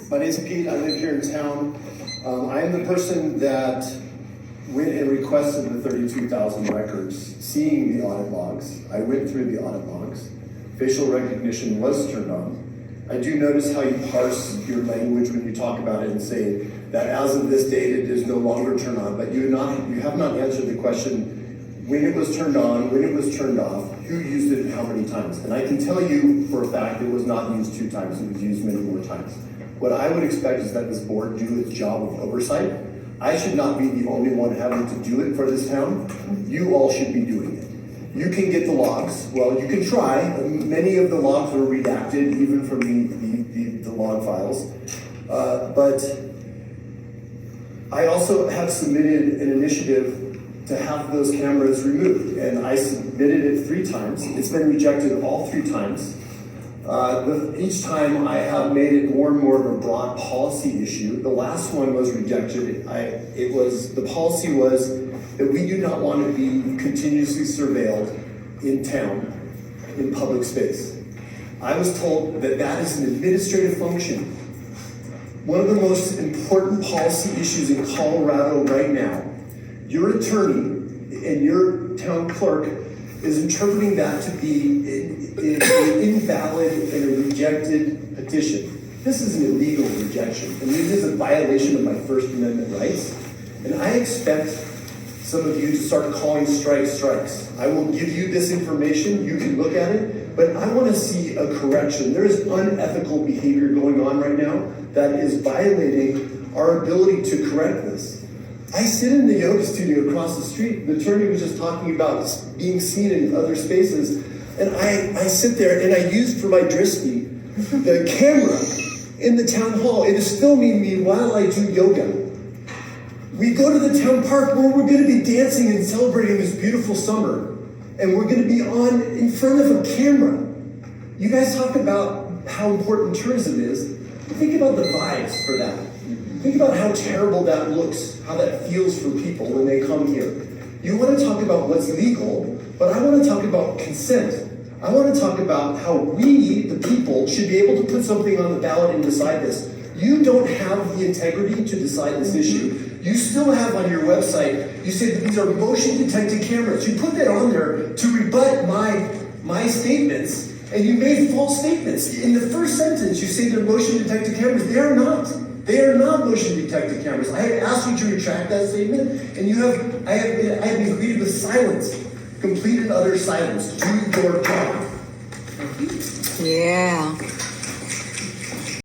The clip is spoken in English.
My name's Pete. I live here in town. I am the person that went and requested the 32,000 records, seeing the audit logs. I went through the audit logs. Facial recognition was turned on. I do notice how you parse your language when you talk about it and say that as of this date it is no longer turned on, but you have not answered the question when it was turned on, when it was turned off, who used it and how many times. And I can tell you for a fact it was not used 2 times, it was used many more times. What I would expect is that this board do its job of oversight. I should not be the only one having to do it for this town. You all should be doing it. You can get the logs. Well, you can try. Many of the logs were redacted, even from the log files. But I also have submitted an initiative to have those cameras removed, and I submitted it 3 times. It's been rejected all 3 times. Each time I have made it more and more of a broad policy issue. The last one was rejected. The policy was that we do not want to be continuously surveilled in town, in public space. I was told that that is an administrative function. One of the most important policy issues in Colorado right now, your attorney and your town clerk is interpreting that to be an invalid and a rejected petition. This is an illegal rejection, and it is a violation of my First Amendment rights. And I expect some of you to start calling strikes. I will give you this information, you can look at it, but I want to see a correction. There is unethical behavior going on right now that is violating our ability to correct this. I sit in the yoga studio across the street. The attorney was just talking about being seen in other spaces. And I sit there and I use for my drishti the camera in the town hall. It is filming me while I do yoga. We go to the town park where we're going to be dancing and celebrating this beautiful summer. And we're going to be on in front of a camera. You guys talk about how important tourism is. Think about the vibes for that. Think about how terrible that looks, how that feels for people when they come here. You want to talk about what's legal, but I want to talk about consent. I want to talk about how we, the people, should be able to put something on the ballot and decide this. You don't have the integrity to decide this issue. You still have on your website, you say that these are motion detected cameras. You put that on there to rebut my statements, and you made false statements. In the first sentence, you say they're motion detected cameras. They are not. They are not motion detected cameras. I have asked you to retract that statement, and I have been greeted with silence. Complete and utter silence. Do your job. Yeah.